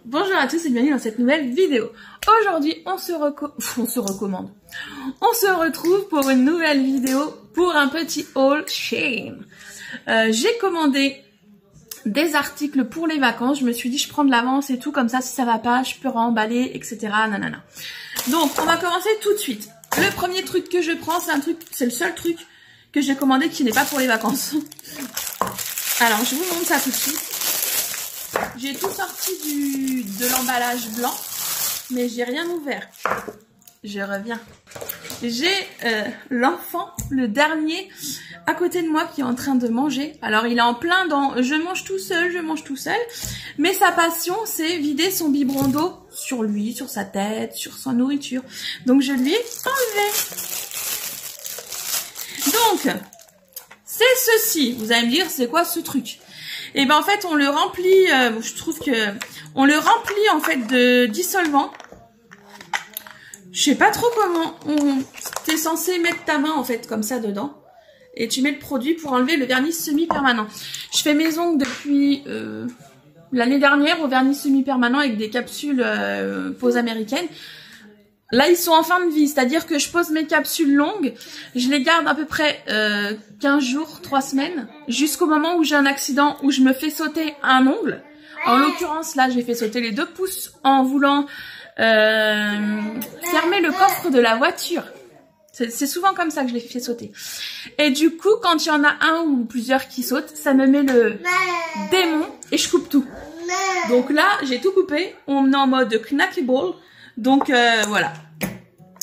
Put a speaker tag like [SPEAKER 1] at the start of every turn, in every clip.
[SPEAKER 1] Bonjour à tous et bienvenue dans cette nouvelle vidéo. Aujourd'hui, on se recommande. On se retrouve pour une nouvelle vidéo pour un petit haul Shein. J'ai commandé des articles pour les vacances. Je me suis dit, je prends de l'avance et tout, comme ça, si ça va pas, je peux remballer, etc. Nanana. Donc, on va commencer tout de suite. Le premier truc que je prends, c'est le seul truc que j'ai commandé qui n'est pas pour les vacances. Alors, je vous montre ça tout de suite. J'ai tout sorti de l'emballage blanc, mais j'ai rien ouvert. Je reviens. J'ai l'enfant, le dernier, à côté de moi qui est en train de manger. Alors il est en plein dans je mange tout seul, mais sa passion c'est vider son biberon d'eau sur lui, sur sa tête, sur sa nourriture. Donc je lui ai enlevé. Donc, c'est ceci. Vous allez me dire, c'est quoi ce truc? Et ben en fait, on le remplit, je trouve que on le remplit en fait de dissolvant. Je sais pas trop comment. T'es censé mettre ta main en fait comme ça dedans et tu mets le produit pour enlever le vernis semi-permanent. Je fais mes ongles depuis l'année dernière au vernis semi-permanent avec des capsules pose américaine. Là, ils sont en fin de vie, c'est-à-dire que je pose mes capsules longues, je les garde à peu près 15 jours, 3 semaines, jusqu'au moment où j'ai un accident, où je me fais sauter un ongle. En l'occurrence, là, j'ai fait sauter les 2 pouces en voulant fermer le coffre de la voiture. C'est souvent comme ça que je les fais sauter. Et du coup, quand il y en a un ou plusieurs qui sautent, ça me met le démon et je coupe tout. Donc là, j'ai tout coupé, on est en mode knackable. Donc voilà,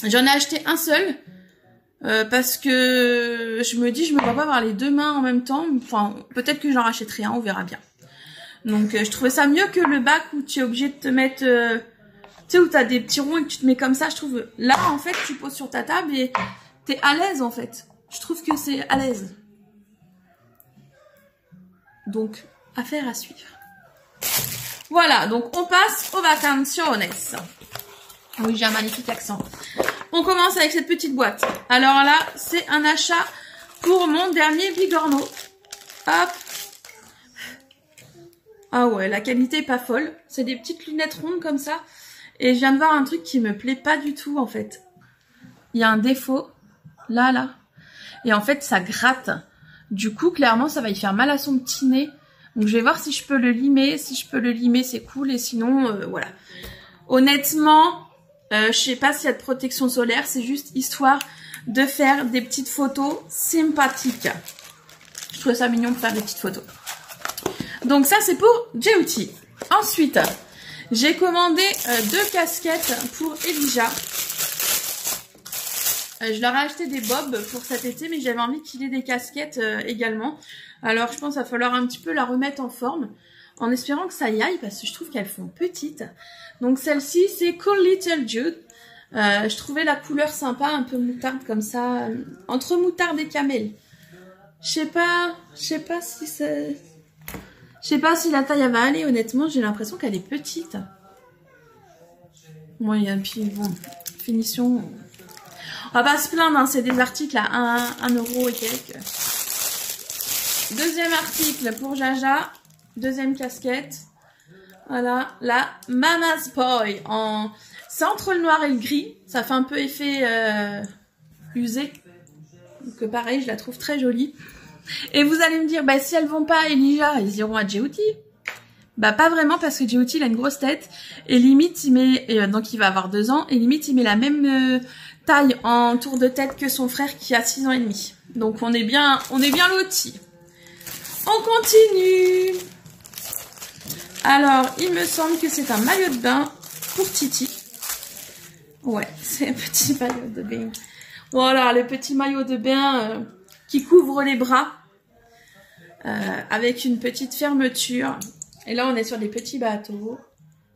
[SPEAKER 1] j'en ai acheté un seul parce que je me dis je me vois pas avoir les 2 mains en même temps. Enfin peut-être que j'en rachèterai un, on verra bien. Donc je trouvais ça mieux que le bac où tu es obligé de te mettre, tu sais où t'as des petits ronds et que tu te mets comme ça. Je trouve là en fait tu poses sur ta table et t'es à l'aise en fait. Je trouve que c'est à l'aise. Donc affaire à suivre. Voilà, donc on passe aux vacaciones. Oui, j'ai un magnifique accent. On commence avec cette petite boîte. Alors là, c'est un achat pour mon dernier Bigorneau. Hop. Ah ouais, la qualité est pas folle. C'est des petites lunettes rondes comme ça. Et je viens de voir un truc qui me plaît pas du tout en fait. Il y a un défaut. Là. Et en fait, ça gratte. Du coup, clairement, ça va y faire mal à son petit nez. Donc je vais voir si je peux le limer. Si je peux le limer, c'est cool. Et sinon, voilà. Honnêtement... je sais pas s'il y a de protection solaire, c'est juste histoire de faire des petites photos sympathiques. Je trouvais ça mignon de faire des petites photos. Donc ça c'est pour J.O.T. Ensuite, j'ai commandé 2 casquettes pour Elijah. Je leur ai acheté des bobs pour cet été, mais j'avais envie qu'il ait des casquettes également. Alors je pense qu'il va falloir un petit peu la remettre en forme, en espérant que ça y aille, parce que je trouve qu'elles font petites. Donc celle-ci, c'est Cool Little Jude. Je trouvais la couleur sympa, un peu moutarde comme ça, entre moutarde et camel. Je sais pas si c'est... Je sais pas si la taille elle va aller, honnêtement, j'ai l'impression qu'elle est petite. Bon, il y a un puis bon, finition. On va pas se plaindre, hein, c'est des articles à 1 euro et quelques. Deuxième article pour Jaja, deuxième casquette. Voilà, la Mama's Boy. C'est entre le noir et le gris. Ça fait un peu effet usé. Donc pareil, je la trouve très jolie. Et vous allez me dire, bah si elles vont pas à Elijah, elles iront à J.O.T. Bah pas vraiment parce que J.O.T. il a une grosse tête. Et limite, il met... donc il va avoir 2 ans. Et limite, il met la même taille en tour de tête que son frère qui a 6 ans et demi. Donc on est bien lotis. On continue. Alors, il me semble que c'est un maillot de bain pour Titi. Ouais, c'est un petit maillot de bain. Voilà, le petit maillot de bain qui couvre les bras. Avec une petite fermeture. Et là, on est sur des petits bateaux.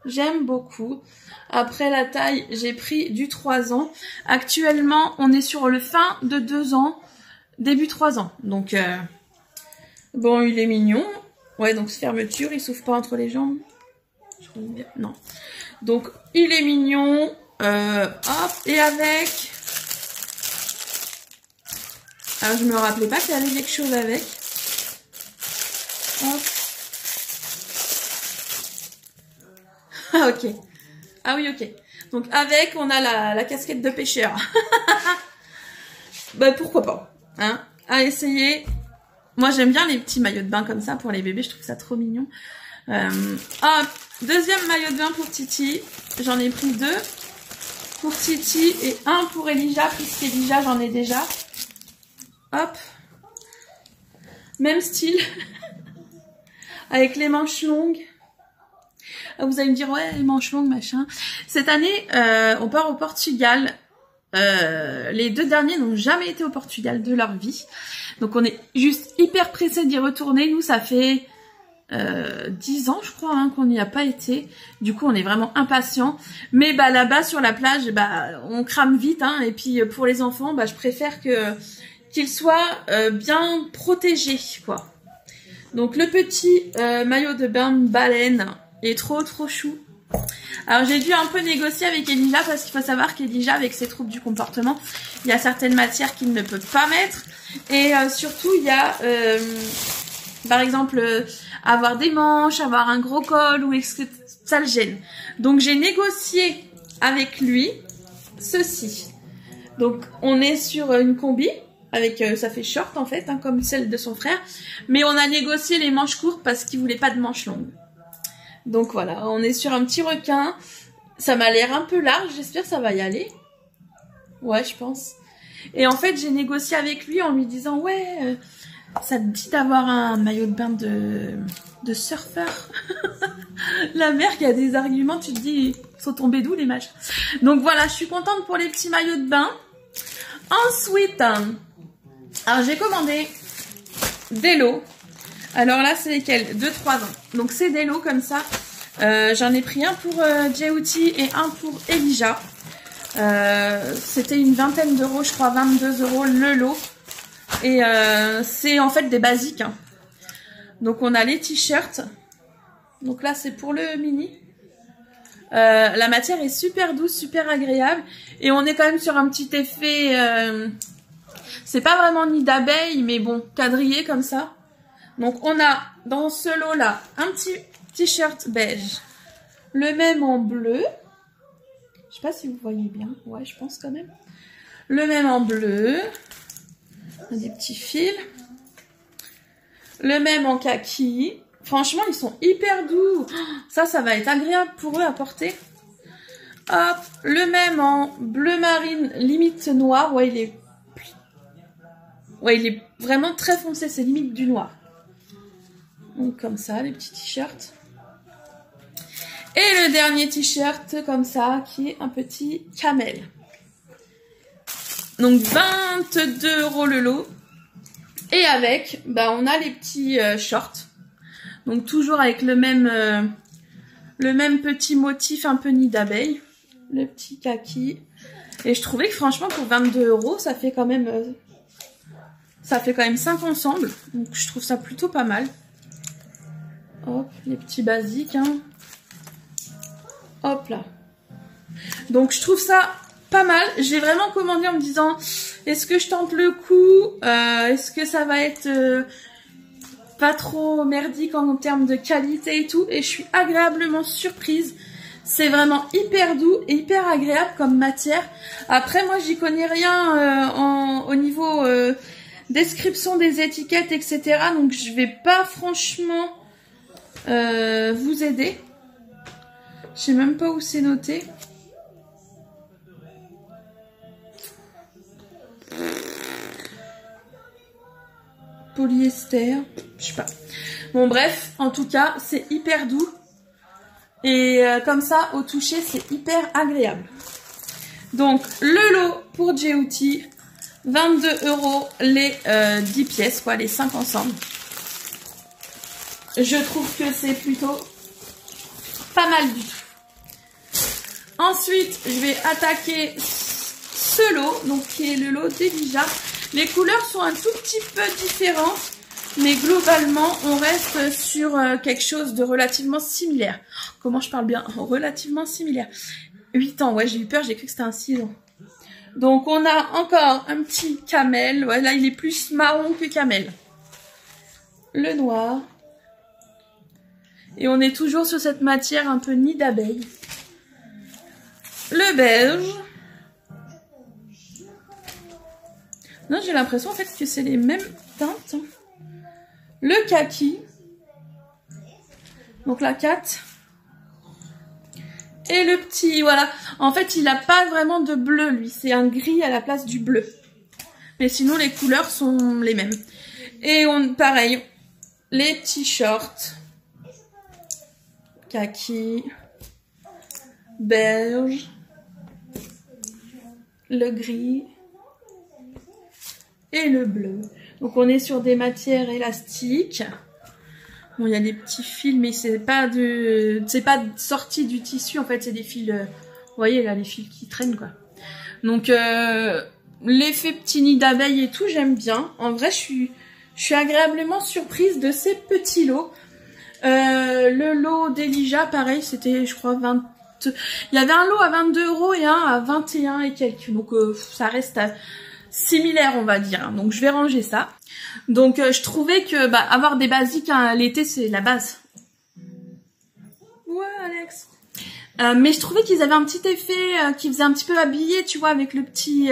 [SPEAKER 1] J'aime beaucoup. Après la taille, j'ai pris du 3 ans. Actuellement, on est sur le fin de 2 ans. Début 3 ans. Donc, bon, il est mignon. Ouais, donc fermeture, il s'ouvre pas entre les jambes. Je crois bien. Non. Donc, il est mignon. Hop, et avec... Alors, je me rappelais pas qu'il y avait quelque chose avec. Hop. Ah, ok. Ah oui, ok. Donc avec, on a la casquette de pêcheur. Bah pourquoi pas, hein, à essayer. Moi j'aime bien les petits maillots de bain comme ça pour les bébés, je trouve ça trop mignon. Deuxième maillot de bain pour Titi. J'en ai pris 2 pour Titi et 1 pour Elijah, puisqu'Elijah j'en ai déjà. Hop. Même style. Avec les manches longues. Vous allez me dire, ouais, les manches longues, machin. Cette année, on part au Portugal. Les 2 derniers n'ont jamais été au Portugal de leur vie. Donc on est juste hyper pressés d'y retourner. Nous, ça fait 10 ans, je crois, hein, qu'on n'y a pas été. Du coup, on est vraiment impatients. Mais bah là-bas, sur la plage, bah, on crame vite. Hein, et puis, pour les enfants, bah, je préfère qu'ils soient bien protégés, quoi. Donc, le petit maillot de bain baleine est trop chou. Alors j'ai dû un peu négocier avec Elijah parce qu'il faut savoir qu'Elijah, avec ses troubles du comportement, il y a certaines matières qu'il ne peut pas mettre. Et surtout, il y a, par exemple, avoir des manches, avoir un gros col, ou ça le gêne. Donc j'ai négocié avec lui ceci. Donc on est sur une combi, avec ça fait short en fait, hein, comme celle de son frère. Mais on a négocié les manches courtes parce qu'il voulait pas de manches longues. Donc voilà, on est sur un petit requin. Ça m'a l'air un peu large, j'espère que ça va y aller. Ouais, je pense. Et en fait, j'ai négocié avec lui en lui disant, ouais, ça te dit d'avoir un maillot de bain de surfeur. La mère qui a des arguments, tu te dis, ils sont tombés d'où les matchs? Donc voilà, je suis contente pour les petits maillots de bain. Ensuite, alors j'ai commandé des lots. Alors là, c'est lesquels? 2-3 ans. Donc c'est des lots comme ça. J'en ai pris un pour Djewti et un pour Elijah. C'était une vingtaine d'euros, je crois, 22 € le lot. Et c'est en fait des basiques. Hein. Donc on a les t-shirts. Donc là, c'est pour le mini. La matière est super douce, super agréable. Et on est quand même sur un petit effet... c'est pas vraiment nid d'abeille, mais bon, quadrillé comme ça. Donc on a dans ce lot là un petit t-shirt beige, le même en bleu, je sais pas si vous voyez bien, ouais je pense quand même, le même en bleu, des petits fils, le même en kaki, franchement ils sont hyper doux, ça va être agréable pour eux à porter. Hop, le même en bleu marine limite noir, ouais il est vraiment très foncé, c'est limite du noir. Donc comme ça, les petits t-shirts. Et le dernier t-shirt comme ça, qui est un petit camel. Donc 22 € le lot. Et avec, bah on a les petits shorts. Donc toujours avec le même petit motif un peu nid d'abeille. Le petit kaki. Et je trouvais que franchement pour 22 €, ça fait quand même 5 ensembles. Donc je trouve ça plutôt pas mal. Hop, les petits basiques, hein. Hop là. Donc je trouve ça pas mal. J'ai vraiment commandé en me disant, est-ce que je tente le coup? Est-ce que ça va être pas trop merdique en termes de qualité et tout? Et je suis agréablement surprise. C'est vraiment hyper doux et hyper agréable comme matière. Après, moi, j'y connais rien au niveau description des étiquettes, etc. Donc je vais pas franchement... vous aider. Je sais même pas où c'est noté. Polyester, je sais pas. Bon bref, en tout cas, c'est hyper doux. Et comme ça, au toucher, c'est hyper agréable. Donc, le lot pour Djewti, 22 € les 10 pièces, quoi, les 5 ensemble. Je trouve que c'est plutôt pas mal du tout. Ensuite, je vais attaquer ce lot, donc qui est le lot d'Elijah. Les couleurs sont un tout petit peu différentes, mais globalement, on reste sur quelque chose de relativement similaire. Comment je parle bien? Relativement similaire. 8 ans, ouais, j'ai eu peur, j'ai cru que c'était un 6 ans. Donc, on a encore un petit camel. Ouais, là, il est plus marron que camel. Le noir. Et on est toujours sur cette matière un peu nid d'abeille. Le beige. Non, j'ai l'impression en fait que c'est les mêmes teintes. Le kaki. Donc la 4. Et le petit, voilà. En fait, il n'a pas vraiment de bleu, lui. C'est un gris à la place du bleu. Mais sinon, les couleurs sont les mêmes. Et pareil, les petits shorts. Kaki. Beige. Le gris. Et le bleu. Donc, on est sur des matières élastiques. Bon, il y a des petits fils, mais c'est pas sorti du tissu, en fait, c'est des fils, vous voyez, là, les fils qui traînent, quoi. Donc, l'effet petit nid d'abeille et tout, j'aime bien. En vrai, je suis agréablement surprise de ces petits lots. Le lot d'Elijah, pareil, c'était, je crois, il y avait un lot à 22 € et un à 21 et quelques. Donc, ça reste similaire, on va dire. Donc, je vais ranger ça. Donc, je trouvais que avoir des basiques à l'été, c'est la base. Ouais, Alex. Mais je trouvais qu'ils avaient un petit effet qui faisait un petit peu habillé, tu vois, avec le petit,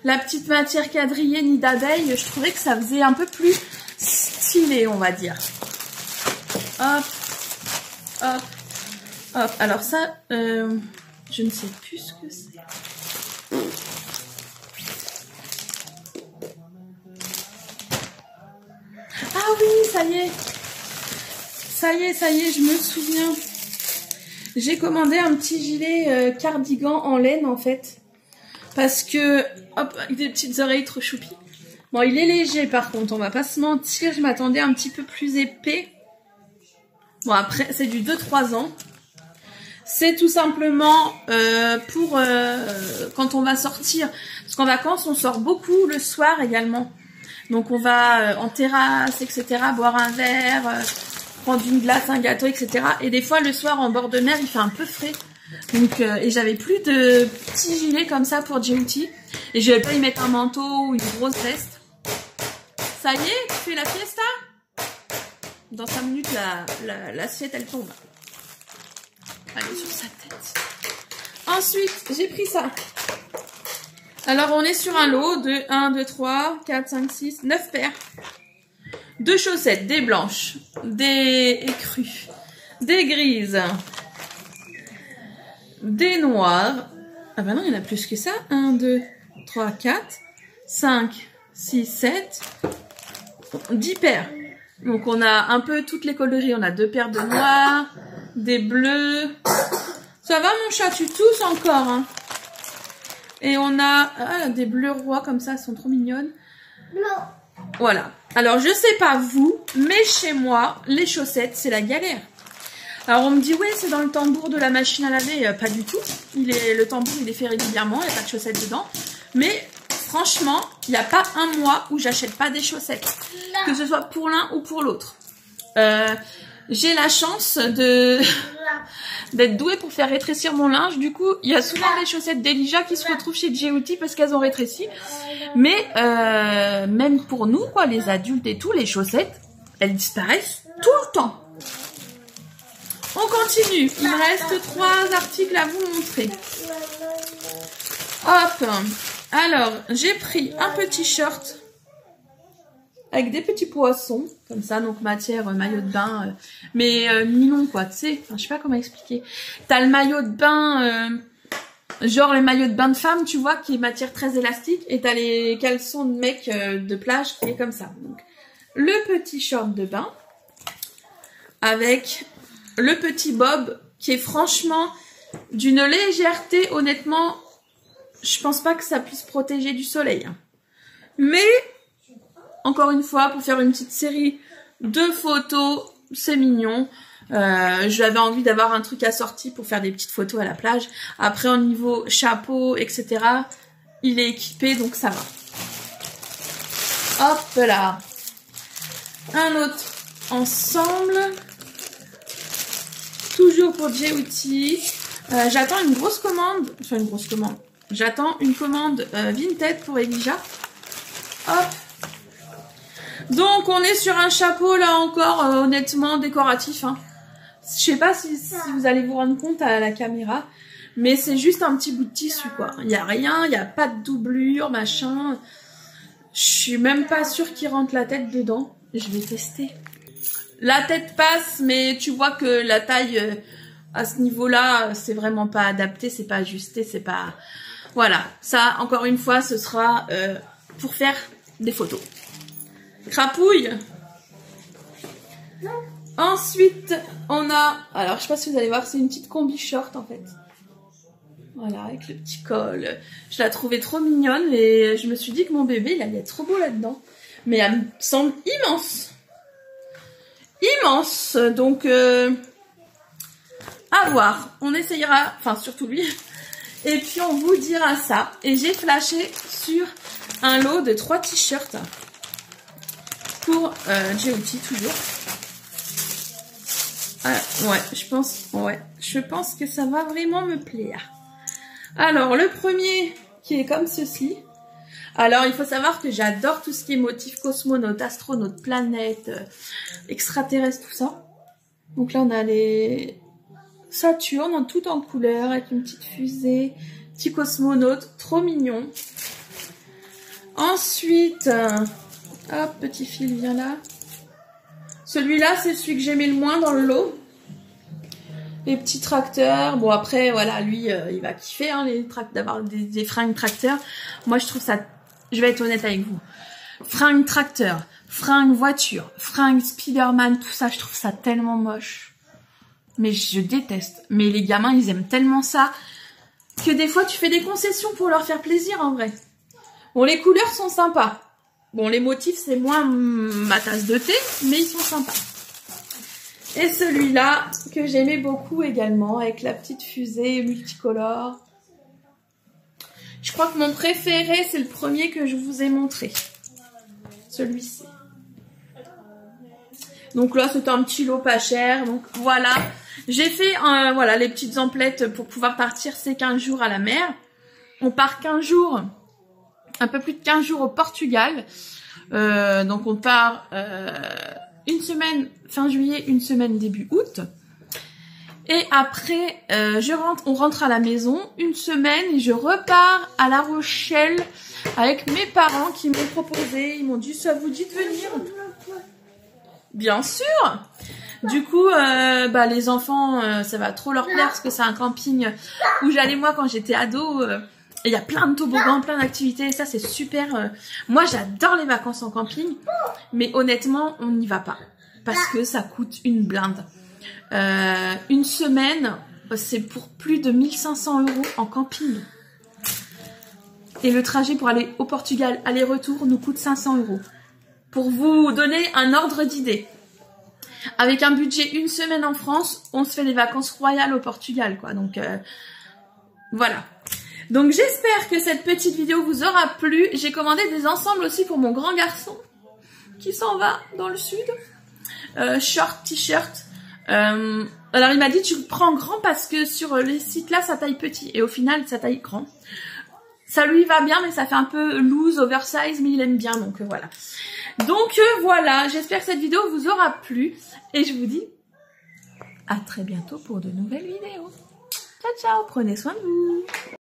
[SPEAKER 1] la petite matière quadrillée nid d'abeille. Je trouvais que ça faisait un peu plus stylé, on va dire. Hop, hop, hop. Alors ça, je ne sais plus ce que c'est. Ah oui, ça y est. Ça y est, je me souviens. J'ai commandé un petit gilet cardigan en laine, en fait. Parce que, hop, avec des petites oreilles trop choupies. Bon, il est léger, par contre, on va pas se mentir. Je m'attendais un petit peu plus épais. Bon, après, c'est du 2-3 ans. C'est tout simplement pour quand on va sortir. Parce qu'en vacances, on sort beaucoup le soir également. Donc on va en terrasse, etc., boire un verre, prendre une glace, un gâteau, etc. Et des fois, le soir, en bord de mer, il fait un peu frais. Donc, et j'avais plus de petits gilets comme ça pour J.O.T. Et je vais pas y mettre un manteau ou une grosse veste. Ça y est, tu fais la fiesta? Dans 5 minutes, l'assiette, elle tombe. Elle est sur sa tête. Ensuite, j'ai pris ça. Alors, on est sur un lot de 1, 2, 3, 4, 5, 6, 9 paires. De chaussettes, des blanches, des écrues, des grises, des noires. Ah bah non, il y en a plus que ça. 1, 2, 3, 4, 5, 6, 7, 10 paires. Donc, on a un peu toutes les coloris. On a 2 paires de noirs, des bleus. Ça va, mon chat? Tu tousses encore, hein? Et on a des bleus rois comme ça, elles sont trop mignonnes. Non. Voilà. Alors, je sais pas vous, mais chez moi, les chaussettes, c'est la galère. Alors, on me dit, ouais, c'est dans le tambour de la machine à laver. Pas du tout. Le tambour, il est fait régulièrement, il n'y a pas de chaussettes dedans. Mais franchement, il n'y a pas un mois où j'achète pas des chaussettes. Non. Que ce soit pour l'un ou pour l'autre. J'ai la chance d'être douée pour faire rétrécir mon linge. Du coup, il y a souvent des chaussettes d'Elijah qui se retrouvent chez J.O.T. parce qu'elles ont rétréci. Mais même pour nous, quoi, les adultes et tout, les chaussettes, elles disparaissent tout le temps. On continue. Il me reste 3 articles à vous montrer. Hop. Alors, j'ai pris un petit short avec des petits poissons, comme ça, donc matière maillot de bain, mais nylon, quoi, tu sais, enfin, je sais pas comment expliquer. T'as le maillot de bain, genre les maillots de bain de femme, tu vois, qui est matière très élastique, et t'as les caleçons de mec de plage qui est comme ça. Donc, le petit short de bain, avec le petit bob, qui est franchement d'une légèreté, honnêtement, je pense pas que ça puisse protéger du soleil. Mais encore une fois, pour faire une petite série de photos, c'est mignon. J'avais envie d'avoir un truc assorti pour faire des petites photos à la plage. Après, au niveau chapeau, etc., il est équipé, donc ça va. Hop là. Un autre ensemble. Toujours pour J.O.T. J'attends une grosse commande. Enfin, une grosse commande. J'attends une commande Vinted pour Elijah. Hop. Donc, on est sur un chapeau, là encore, honnêtement, décoratif. Hein. Je sais pas si vous allez vous rendre compte à la caméra, mais c'est juste un petit bout de tissu, quoi. Il n'y a rien, il n'y a pas de doublure, machin. Je suis même pas sûre qu'il rentre la tête dedans. Je vais tester. La tête passe, mais tu vois que la taille à ce niveau-là, c'est vraiment pas adapté, c'est pas ajusté, c'est pas... Voilà, ça, encore une fois, ce sera pour faire des photos. Crapouille. Ensuite, on a... Alors, je sais pas si vous allez voir, c'est une petite combi short, en fait. Voilà, avec le petit col. Je la trouvais trop mignonne et je me suis dit que mon bébé, il allait être trop beau là-dedans. Mais elle me semble immense. Immense. Donc, à voir. On essayera, enfin, surtout lui. Et puis, on vous dira ça. Et j'ai flashé sur un lot de 3 t-shirts pour J.O.T. toujours. Ouais, je pense que ça va vraiment me plaire. Alors, le premier qui est comme ceci. Alors, il faut savoir que j'adore tout ce qui est motif cosmonaute, astronaute, planète, extraterrestre, tout ça. Donc là, on a les Saturne, tout en couleur, avec une petite fusée, petit cosmonaute, trop mignon. Ensuite, hop, petit fil, viens là. Celui-là, c'est celui que j'aimais le moins dans le lot. Les petits tracteurs. Bon, après, voilà, lui, il va kiffer hein, d'avoir des fringues tracteurs. Moi, je trouve ça... Je vais être honnête avec vous. Fringues tracteurs, fringues voiture, fringues Spider-Man, tout ça, je trouve ça tellement moche. Mais je déteste. Mais les gamins, ils aiment tellement ça que des fois, tu fais des concessions pour leur faire plaisir, en vrai. Bon, les couleurs sont sympas. Bon, les motifs, c'est moins ma tasse de thé, mais ils sont sympas. Et celui-là, que j'aimais beaucoup également, avec la petite fusée multicolore. Je crois que mon préféré, c'est le premier que je vous ai montré. Celui-ci. Donc là, c'est un petit lot pas cher. Donc voilà. J'ai fait voilà, les petites emplettes pour pouvoir partir ces 15 jours à la mer. On part 15 jours, un peu plus de 15 jours au Portugal. Donc on part une semaine fin juillet, une semaine début août. Et après, on rentre à la maison une semaine et je repars à La Rochelle avec mes parents qui m'ont proposé. Ils m'ont dit, ça vous dit de venir? Bien sûr. Du coup, les enfants, ça va trop leur plaire parce que c'est un camping où j'allais moi quand j'étais ado. Il y a plein de toboggans, plein d'activités. Ça, c'est super. Moi, j'adore les vacances en camping. Mais honnêtement, on n'y va pas. Parce que ça coûte une blinde. Une semaine, c'est pour plus de 1500 € en camping. Et le trajet pour aller au Portugal, aller-retour, nous coûte 500 €. Pour vous donner un ordre d'idée. Avec un budget une semaine en France, on se fait les vacances royales au Portugal, quoi. Donc, voilà. Donc, j'espère que cette petite vidéo vous aura plu. J'ai commandé des ensembles aussi pour mon grand garçon qui s'en va dans le sud. Short, t-shirt. Alors, il m'a dit, tu prends grand parce que sur les sites là, ça taille petit. Et au final, ça taille grand. Ça lui va bien, mais ça fait un peu loose, oversize, mais il aime bien, donc voilà. Donc voilà, j'espère que cette vidéo vous aura plu. Et je vous dis à très bientôt pour de nouvelles vidéos. Ciao, ciao, prenez soin de vous.